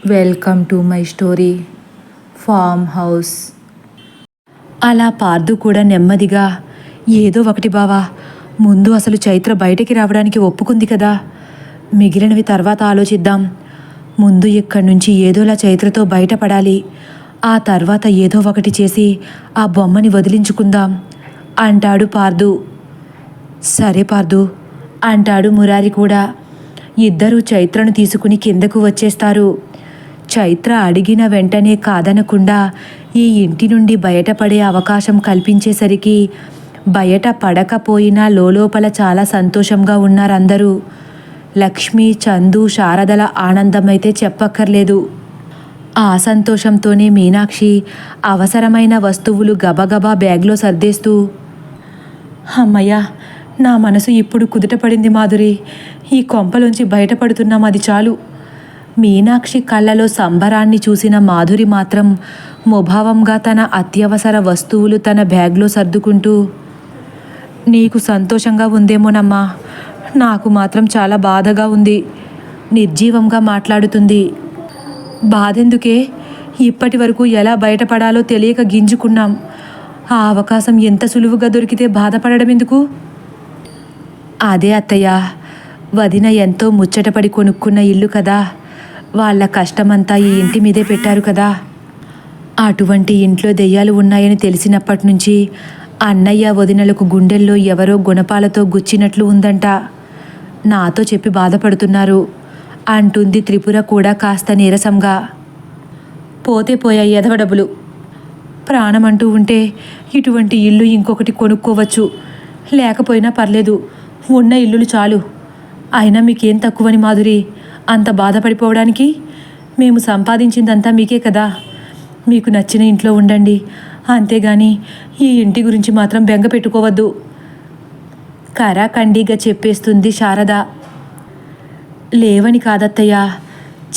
Welcome to my story farm house. అలా పార్దు కూడా నెమ్మదిగా ఏదో ఒకటి బావా, ముందు అసలు చైత్ర బయటికి రావడానికి ఒప్పుకుంది కదా, మిగిలినవి తర్వాత ఆలోచిద్దాం. ముందు ఇక్కడి నుంచి ఏదోలా చైత్రతో బయటపడాలి. ఆ తర్వాత ఏదో ఒకటి చేసి ఆ బొమ్మని వదిలించుకుందాం అంటాడు పార్దు. సరే పార్దు అంటాడు మురారి కూడా. ఇద్దరూ చైత్రను తీసుకుని కిందకు వచ్చేస్తారు. చైత్ర అడిగిన వెంటనే కాదనకుండా ఈ ఇంటి నుండి బయటపడే అవకాశం కల్పించేసరికి బయట పడకపోయినా లోపల చాలా సంతోషంగా ఉన్నారందరూ. లక్ష్మి, చందు, శారదల ఆనందమైతే చెప్పక్కర్లేదు. ఆ సంతోషంతోనే మీనాక్షి అవసరమైన వస్తువులు గబగబా బ్యాగ్లో సర్దేస్తూ, అమ్మయ్యా, నా మనసు ఇప్పుడు కుదుటపడింది మాధురి, ఈ కొంపలోంచి బయటపడుతున్నాం, అది చాలు. మీనాక్షి కళ్ళలో సంబరాన్ని చూసిన మాధురి మాత్రం ముభావంగా తన అత్యవసర వస్తువులు తన బ్యాగ్లో సర్దుకుంటూ, నీకు సంతోషంగా ఉందేమోనమ్మా, నాకు మాత్రం చాలా బాధగా ఉంది నిర్జీవంగా మాట్లాడుతుంది. బాధెందుకే, ఇప్పటి వరకు ఎలా బయటపడాలో తెలియక గింజుకున్నాం. ఆ అవకాశం ఎంత సులువుగా దొరికితే బాధపడడం ఎందుకు? అదే అత్తయ్య, వదిన ఎంతో ముచ్చటపడి కొనుక్కున్న ఇల్లు కదా, వాళ్ళ కష్టమంతా ఈ ఇంటి మీదే పెట్టారు కదా. అటువంటి ఇంట్లో దెయ్యాలు ఉన్నాయని తెలిసినప్పటి నుంచి అన్నయ్య వదినలకు గుండెల్లో ఎవరో గుణపాలతో గుచ్చినట్లు ఉందంట. నాతో చెప్పి బాధపడుతున్నారు అంటుంది త్రిపుర కూడా కాస్త నీరసంగా. పోతే పోయాయి ఎదవ డబ్బులు, ప్రాణమంటూ ఉంటే ఇటువంటి ఇల్లు ఇంకొకటి కొనుక్కోవచ్చు, లేకపోయినా పర్లేదు, ఉన్న ఇల్లులు చాలు. అయినా మీకేం తక్కువని మాధురి అంత బాధపడిపోవడానికి? మేము సంపాదించిందంతా మీకే కదా, మీకు నచ్చిన ఇంట్లో ఉండండి, అంతేగాని ఈ ఇంటి గురించి మాత్రం బెంగ పెట్టుకోవద్దు కరాఖండిగా చెప్పేస్తుంది శారద. లేవని కాదత్తయ్య,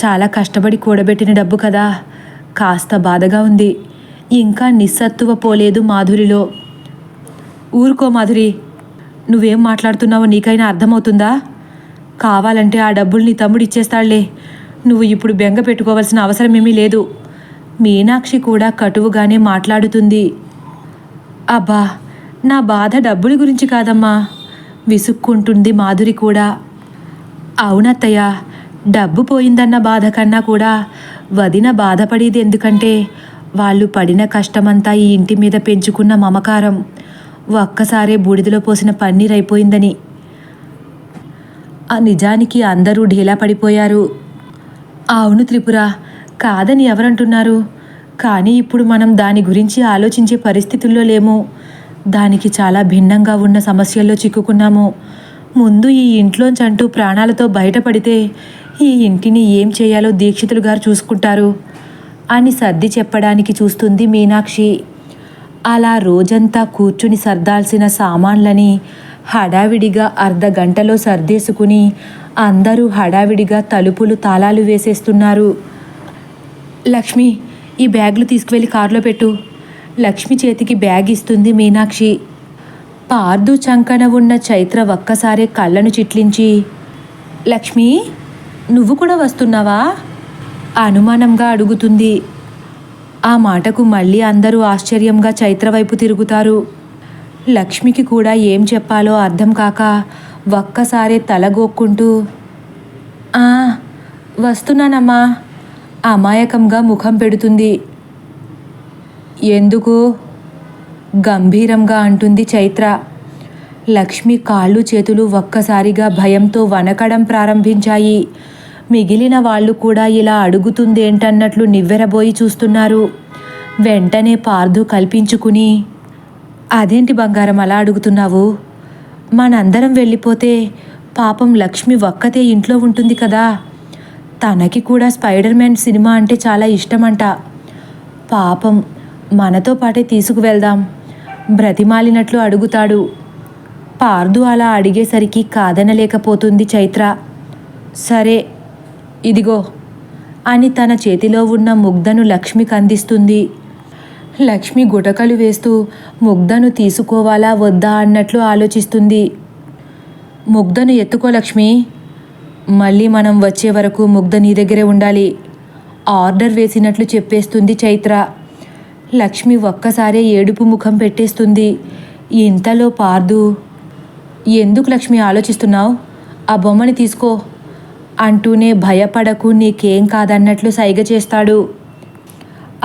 చాలా కష్టపడి కూడబెట్టిన డబ్బు కదా, కాస్త బాధగా ఉంది. ఇంకా నిస్సత్తువ పోలేదు మాధురిలో. ఊరుకో మాధురి, నువ్వేం మాట్లాడుతున్నావో నీకైనా అర్థమవుతుందా? కావాలంటే ఆ డబ్బులు నీ తమ్ముడు ఇచ్చేస్తాడులే, నువ్వు ఇప్పుడు బెంగ పెట్టుకోవాల్సిన అవసరమేమీ లేదు. మీనాక్షి కూడా కటువుగానే మాట్లాడుతుంది. అబ్బా, నా బాధ డబ్బుల గురించి కాదమ్మా, విసుక్కుంటుంది మాధురి కూడా. అవునత్తయ్య, డబ్బు పోయిందన్న బాధ కన్నా కూడా వదిన బాధపడేది ఎందుకంటే వాళ్ళు పడిన కష్టమంతా ఈ ఇంటి మీద పెంచుకున్న మమకారం ఒక్కసారే బూడిదలో పోసిన పన్నీర్ అయిపోయిందని. ఆ నిజానికి అందరూ ఢీలా పడిపోయారు. అవును త్రిపుర, కాదని ఎవరంటున్నారు? కానీ ఇప్పుడు మనం దాని గురించి ఆలోచించే పరిస్థితుల్లో లేము. దానికి చాలా భిన్నంగా ఉన్న సమస్యల్లో చిక్కుకున్నాము. ముందు ఈ ఇంట్లోంచంటూ ప్రాణాలతో బయటపడితే ఈ ఇంటిని ఏం చేయాలో దీక్షితులు గారు చూసుకుంటారు అని సర్ది చెప్పడానికి చూస్తుంది మీనాక్షి. అలా రోజంతా కూర్చుని సర్దాల్సిన సామాన్లని హడావిడిగా అర్ధగంటలో సర్దేసుకుని అందరూ హడావిడిగా తలుపులు తాళాలు వేసేస్తున్నారు. లక్ష్మి, ఈ బ్యాగులు తీసుకువెళ్ళి కారులో పెట్టు. లక్ష్మి చేతికి బ్యాగ్ ఇస్తుంది మీనాక్షి. పార్దు చంకన ఉన్న చైత్ర ఒక్కసారే కళ్ళను చిట్లించి, లక్ష్మి, నువ్వు కూడా వస్తున్నావా అనుమానంగా అడుగుతుంది. ఆ మాటకు మళ్ళీ అందరూ ఆశ్చర్యంగా చైత్ర వైపు తిరుగుతారు. లక్ష్మికి కూడా ఏం చెప్పాలో అర్థం కాక ఒక్కసారే తలగోక్కుంటూ, వస్తున్నానమ్మా అమాయకంగా ముఖం పెడుతుంది. ఎందుకు గంభీరంగా అంటుంది చైత్ర. లక్ష్మి కాళ్ళు చేతులు ఒక్కసారిగా భయంతో వణకడం ప్రారంభించాయి. మిగిలిన వాళ్ళు కూడా ఇలా అడుగుతుందేంటన్నట్లు నివ్వెరబోయి చూస్తున్నారు. వెంటనే పార్దు కల్పించుకుని, అదేంటి బంగారం అలా అడుగుతున్నావు? మనందరం వెళ్ళిపోతే పాపం లక్ష్మి ఒక్కతే ఇంట్లో ఉంటుంది కదా, తనకి కూడా స్పైడర్ మ్యాన్ సినిమా అంటే చాలా ఇష్టమంట. పాపం మనతో పాటే తీసుకువెళ్దాం బ్రతిమాలినట్లు అడుగుతాడు. పార్దు అలా అడిగేసరికి కాదనలేకపోతుంది చైత్ర. సరే ఇదిగో అని తన చేతిలో ఉన్న ముగ్ధను లక్ష్మికి అందిస్తుంది. లక్ష్మి గుటకలు వేస్తూ ముగ్ధను తీసుకోవాలా వద్దా అన్నట్లు ఆలోచిస్తుంది. ముగ్ధను ఎత్తుకో లక్ష్మి, మళ్ళీ మనం వచ్చే వరకు ముగ్ధ నీ దగ్గరే ఉండాలి ఆర్డర్ వేసినట్లు చెప్పేస్తుంది చైత్ర. లక్ష్మి ఒక్కసారే ఏడుపు ముఖం పెట్టేస్తుంది. ఇంతలో పార్దు, ఎందుకు లక్ష్మి ఆలోచిస్తున్నావు? ఆ బొమ్మని తీసుకో అంటూనే భయపడకు, నీకేం కాదన్నట్లు సైగ చేస్తాడు.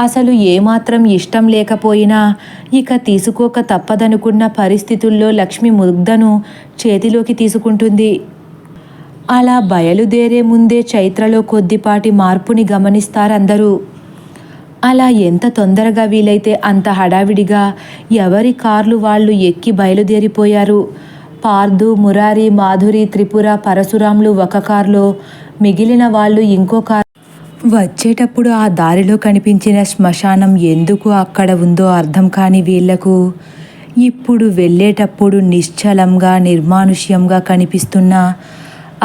అసలు ఏమాత్రం ఇష్టం లేకపోయినా ఇక తీసుకోక తప్పదనుకున్న పరిస్థితుల్లో లక్ష్మి ముగ్ధను చేతిలోకి తీసుకుంటుంది. అలా బయలుదేరే ముందే చైత్రలో కొద్దిపాటి మార్పుని గమనిస్తారందరూ. అలా ఎంత తొందరగా వీలైతే అంత హడావిడిగా ఎవరి కార్లు వాళ్ళు ఎక్కి బయలుదేరిపోయారు. పార్దు, మురారి, మాధురి, త్రిపుర, పరశురాములు ఒక కారులో, మిగిలిన వాళ్ళు ఇంకో కారు. వచ్చేటప్పుడు ఆ దారిలో కనిపించిన శ్మశానం ఎందుకు అక్కడ ఉందో అర్థం కాని వీళ్లకు ఇప్పుడు వెళ్ళేటప్పుడు నిశ్చలంగా నిర్మానుష్యంగా కనిపిస్తున్న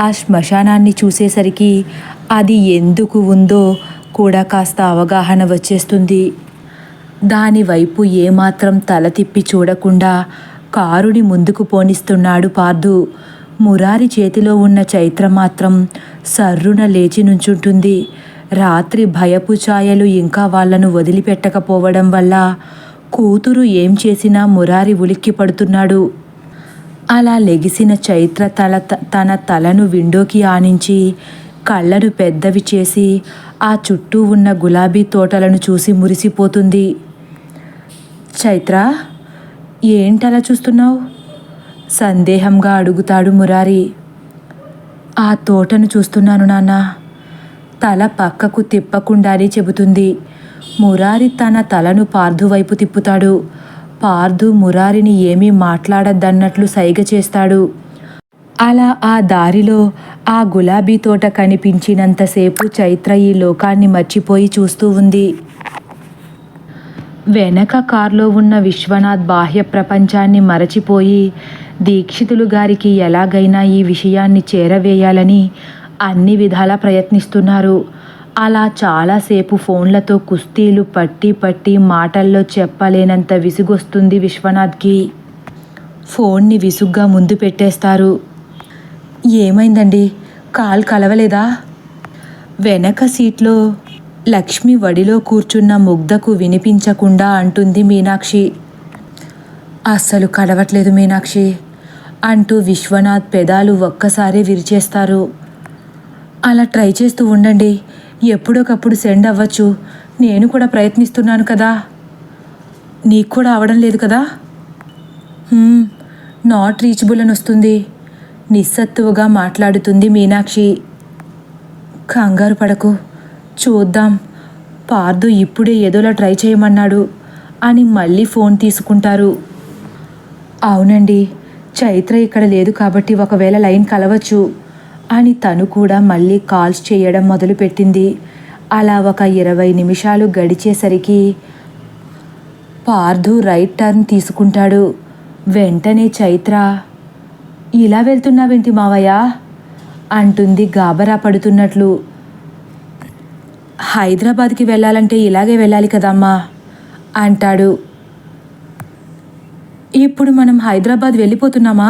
ఆ శ్మశానాన్ని చూసేసరికి అది ఎందుకు ఉందో కూడా కాస్త అవగాహన వచ్చేస్తుంది. దానివైపు ఏమాత్రం తల తిప్పి చూడకుండా కారుని ముందుకు పోనిస్తున్నాడు పార్దు. మురారి చేతిలో ఉన్న చైత్ర మాత్రం సర్రున లేచి నుంచుంటుంది. రాత్రి భయపు ఛాయలు ఇంకా వాళ్లను వదిలిపెట్టకపోవడం వల్ల కూతురు ఏం చేసినా మురారి ఉలిక్కి పడుతున్నాడు. అలా లెగిసిన చైత్ర తన తలను విండోకి ఆనించి కళ్ళను పెద్దవి చేసి ఆ చుట్టూ ఉన్న గులాబీ తోటలను చూసి మురిసిపోతుంది. చైత్ర, ఏంటలా చూస్తున్నావు? సందేహంగా అడుగుతాడు మురారి. ఆ తోటను చూస్తున్నాను నాన్న, తల పక్కకు తిప్పకుండానే చెబుతుంది. మురారి తన తలను పార్దు వైపు తిప్పుతాడు. పార్దు మురారిని ఏమీ మాట్లాడద్దన్నట్లు సైగ చేస్తాడు. అలా ఆ దారిలో ఆ గులాబీ తోట కనిపించినంతసేపు చైత్ర ఈ లోకాన్ని మర్చిపోయి చూస్తూ ఉంది. వెనక కారులో ఉన్న విశ్వనాథ్ బాహ్య ప్రపంచాన్ని మరచిపోయి దీక్షితులు గారికి ఎలాగైనా ఈ విషయాన్ని చేరవేయాలని అన్ని విధాలా ప్రయత్నిస్తున్నారు. అలా చాలాసేపు ఫోన్లతో కుస్తీలు పట్టి మాటల్లో చెప్పలేనంత విసుగొస్తుంది విశ్వనాథ్కి. ఫోన్ని విసుగ్గా ముందు పెట్టేస్తారు. ఏమైందండి, కాల్ కలవలేదా? వెనక సీట్లో లక్ష్మి వడిలో కూర్చున్న ముగ్ధకు వినిపించకుండా అంటుంది మీనాక్షి. అస్సలు కలవట్లేదు మీనాక్షి అంటూ విశ్వనాథ్ పెదాలు ఒక్కసారి విరిచేస్తారు. అలా ట్రై చేస్తూ ఉండండి, ఎప్పుడొకప్పుడు సెండ్ అవ్వచ్చు. నేను కూడా ప్రయత్నిస్తున్నాను కదా. నీకు కూడా అవడం లేదు కదా? నాట్ రీచబుల్ అని వస్తుంది. నిస్సత్తువుగా మాట్లాడుతుంది మీనాక్షి. కంగారు పడకు, చూద్దాం. పార్దు ఇప్పుడే ఏదోలా ట్రై చేయమన్నాడు అని మళ్ళీ ఫోన్ తీసుకుంటారు. అవునండి, చైత్ర ఇక్కడ లేదు కాబట్టి ఒకవేళ లైన్ కలవచ్చు అని తను కూడా మళ్ళీ కాల్స్ చేయడం మొదలుపెట్టింది. అలా ఒక 20 నిమిషాలు గడిచేసరికి పార్దు రైట్ టర్న్ తీసుకుంటాడు. వెంటనే చైత్ర, ఇలా వెళ్తున్నావేంటి మావయ్య అంటుంది గాబరా పడుతున్నట్లు. హైదరాబాద్కి వెళ్ళాలంటే ఇలాగే వెళ్ళాలి కదమ్మా అంటాడు. ఇప్పుడు మనం హైదరాబాద్ వెళ్ళిపోతున్నామా?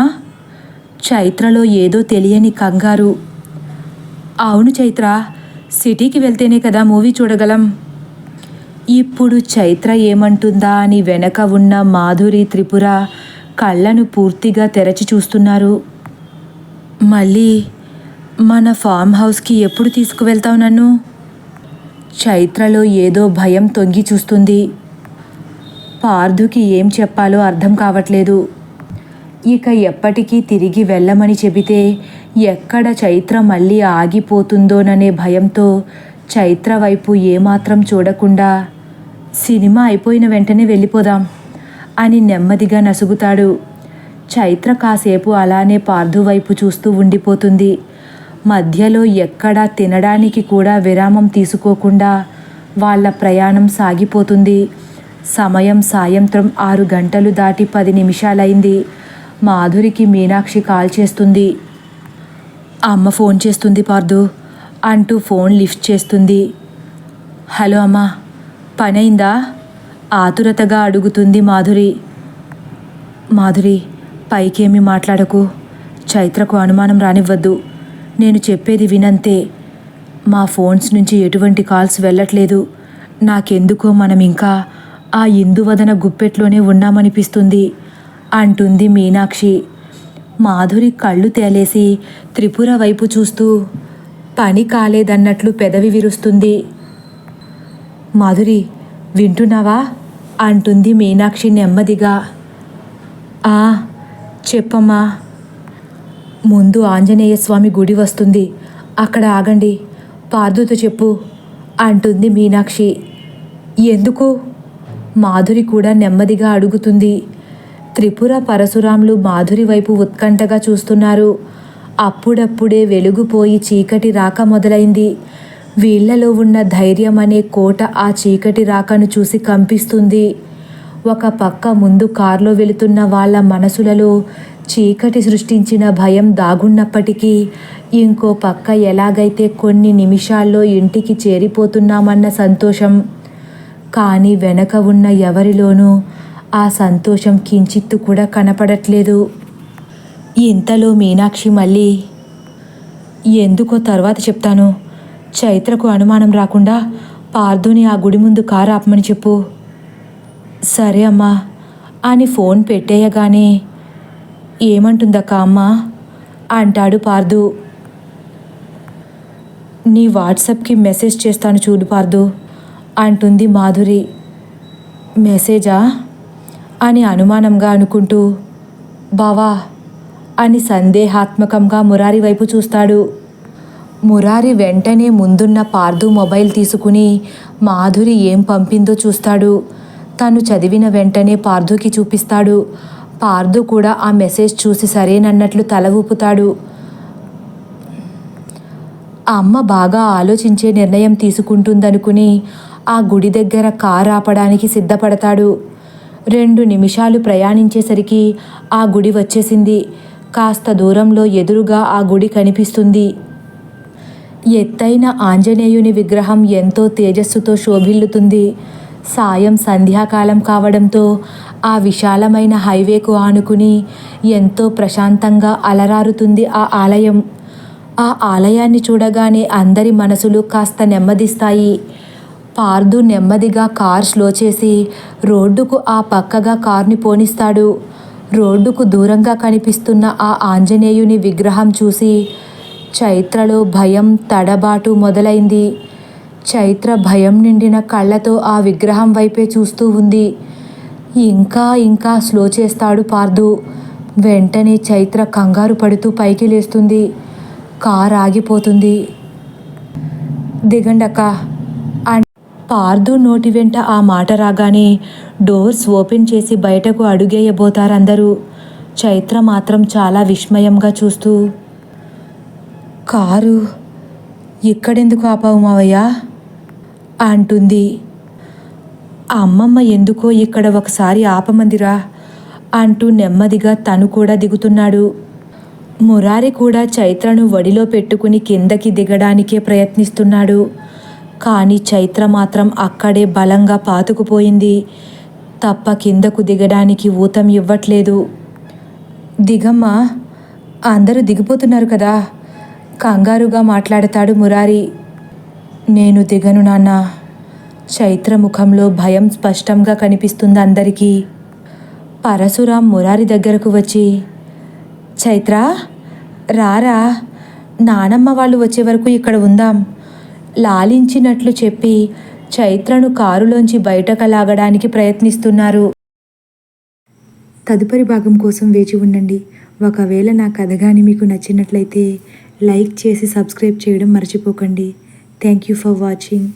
చైత్రలో ఏదో తెలియని కంగారు. అవును చైత్ర, సిటీకి వెళ్తేనే కదా మూవీ చూడగలం. ఇప్పుడు చైత్ర ఏమంటుందా అని వెనక ఉన్న మాధురి, త్రిపుర కళ్ళను పూర్తిగా తెరచి చూస్తున్నారు. మళ్ళీ మన ఫామ్ హౌస్కి ఎప్పుడు తీసుకువెళ్తావు నన్ను? చైత్రలో ఏదో భయం తొంగి చూస్తుంది. పార్దుకి ఏం చెప్పాలో అర్థం కావట్లేదు. ఇక ఎప్పటికీ తిరిగి వెళ్ళమని చెబితే ఎక్కడ చైత్ర మళ్ళీ ఆగిపోతుందోననే భయంతో చైత్ర వైపు ఏమాత్రం చూడకుండా సినిమా అయిపోయిన వెంటనే వెళ్ళిపోదాం అని నెమ్మదిగా నసుగుతాడు. చైత్ర కాసేపు అలానే పార్దు వైపు చూస్తూ ఉండిపోతుంది. మధ్యలో ఎక్కడా తినడానికి కూడా విరామం తీసుకోకుండా వాళ్ళ ప్రయాణం సాగిపోతుంది. సమయం సాయంత్రం 6 గంటలు దాటి 10 నిమిషాలైంది. మాధురికి మీనాక్షి కాల్ చేస్తుంది. అమ్మ ఫోన్ చేస్తుంది పార్దు అంటూ ఫోన్ లిఫ్ట్ చేస్తుంది. హలో అమ్మా, పనైందా? ఆతురతగా అడుగుతుంది మాధురి. మాధురి, పైకేమీ మాట్లాడకు, చైత్రకు అనుమానం రానివ్వద్దు, నేను చెప్పేది వినంతే. మా ఫోన్స్ నుంచి ఎటువంటి కాల్స్ వెళ్ళట్లేదు. నాకెందుకో మనం ఇంకా ఆ ఇందువదన గుప్పెట్లోనే ఉన్నామనిపిస్తుంది అంటుంది మీనాక్షి. మాధురి కళ్ళు తేలేసి త్రిపుర వైపు చూస్తూ పని కాలేదన్నట్లు పెదవి విరుస్తుంది. మాధురి, వింటున్నావా అంటుంది మీనాక్షి నెమ్మదిగా. ఆ, చెప్పమ్మా. ముందు ఆంజనేయ స్వామి గుడి వస్తుంది, అక్కడ ఆగండి, పార్దుతో చెప్పు అంటుంది మీనాక్షి. ఎందుకు? మాధురి కూడా నెమ్మదిగా అడుగుతుంది. త్రిపుర పరశురాములు మాధురి వైపు ఉత్కంఠగా చూస్తున్నారు. అప్పుడప్పుడే వెలుగుపోయి చీకటి రాక మొదలైంది. వీళ్లలో ఉన్న ధైర్యం అనే కోట ఆ చీకటి రాకను చూసి కంపిస్తుంది. ఒక పక్క ముందు కారులో వెళుతున్న వాళ్ళ మనసులలో చీకటి సృష్టించిన భయం దాగున్నప్పటికీ, ఇంకో పక్క ఎలాగైతే కొన్ని నిమిషాల్లో ఇంటికి చేరిపోతున్నామన్న సంతోషం. కానీ వెనక ఉన్న ఎవరిలోనూ ఆ సంతోషం కించిత్తు కూడా కనపడట్లేదు. ఇంతలో మీనాక్షి మళ్ళీ, ఎందుకో తర్వాత చెప్తాను, చైత్రకు అనుమానం రాకుండా పార్థుని ఆ గుడి ముందు కారు ఆపమని చెప్పు. సరే అమ్మా అని ఫోన్ పెట్టేయగానే, ఏమంటుందక్క అమ్మ అంటాడు పార్థు. నీ వాట్సాప్కి మెసేజ్ చేస్తాను చూడు పార్థు అంటుంది మాధురి. మెసేజా అని అనుమానంగా అనుకుంటూ, బావా అని సందేహాత్మకంగా మురారి వైపు చూస్తాడు. మురారి వెంటనే ముందున్న పార్థు మొబైల్ తీసుకుని మాధురి ఏం పంపిందో చూస్తాడు. తను చదివిన వెంటనే పార్థుకి చూపిస్తాడు. పార్థు కూడా ఆ మెసేజ్ చూసి సరేనన్నట్లు తల ఊపుతాడు. అమ్మ బాగా ఆలోచించే నిర్ణయం తీసుకుంటుందనుకుని ఆ గుడి దగ్గర కారు ఆపడానికి సిద్ధపడతాడు. 2 నిమిషాలు ప్రయాణించేసరికి ఆ గుడి వచ్చేసింది. కాస్త దూరంలో ఎదురుగా ఆ గుడి కనిపిస్తుంది. ఎత్తైన ఆంజనేయుని విగ్రహం ఎంతో తేజస్సుతో శోభిల్లుతుంది. సాయం సంధ్యాకాలం కావడంతో ఆ విశాలమైన హైవేకు ఆనుకుని ఎంతో ప్రశాంతంగా అలరారుతుంది ఆ ఆలయం. ఆ ఆలయాన్ని చూడగానే అందరి మనసులు కాస్త నెమ్మదిస్తాయి. పార్థు నెమ్మదిగా కార్ స్లో చేసి రోడ్డుకు ఆ పక్కగా కార్ని పోనిస్తాడు. రోడ్డుకు దూరంగా కనిపిస్తున్న ఆ ఆంజనేయుని విగ్రహం చూసి చైత్రలో భయం, తడబాటు మొదలైంది. చైత్ర భయం నిండిన కళ్ళతో ఆ విగ్రహం వైపే చూస్తూ ఉంది. ఇంకా ఇంకా స్లో చేస్తాడు పార్థు. వెంటనే చైత్ర కంగారు పడుతూ పైకి లేస్తుంది. కారు ఆగిపోతుంది. దిగండక్క అండ్ పార్థు నోటి వెంట ఆ మాట రాగానే డోర్స్ ఓపెన్ చేసి బయటకు అడుగేయబోతారందరూ. చైత్ర మాత్రం చాలా విస్మయంగా చూస్తూ, కారు ఇక్కడెందుకు ఆపావు మావయ్య అంటుంది. అమ్మమ్మ ఎందుకో ఇక్కడ ఒకసారి ఆపమందిరా అంటూ నెమ్మదిగా తను కూడా దిగుతున్నాడు. మురారి కూడా చైత్రను వడిలో పెట్టుకుని కిందకి దిగడానికే ప్రయత్నిస్తున్నాడు. కానీ చైత్ర మాత్రం అక్కడే బలంగా పాతుకుపోయింది తప్ప కిందకు దిగడానికి ఊతం ఇవ్వట్లేదు. దిగమ్మా, అందరూ దిగిపోతున్నారు కదా కంగారుగా మాట్లాడతాడు మురారి. నేను దిగను నాన్న. చైత్ర ముఖంలో భయం స్పష్టంగా కనిపిస్తుంది అందరికీ. పరశురాం మురారి దగ్గరకు వచ్చి, చైత్ర రారా, నానమ్మ వాళ్ళు వచ్చే వరకు ఇక్కడ ఉందాం లాలించినట్లు చెప్పి చైత్రను కారులోంచి బయటకు లాగడానికి ప్రయత్నిస్తున్నారు. తదుపరి భాగం కోసం వేచి ఉండండి. ఒకవేళ నా కథ కానీ మీకు నచ్చినట్లయితే లైక్ చేసి సబ్స్క్రైబ్ చేయడం మర్చిపోకండి. Thank you for watching.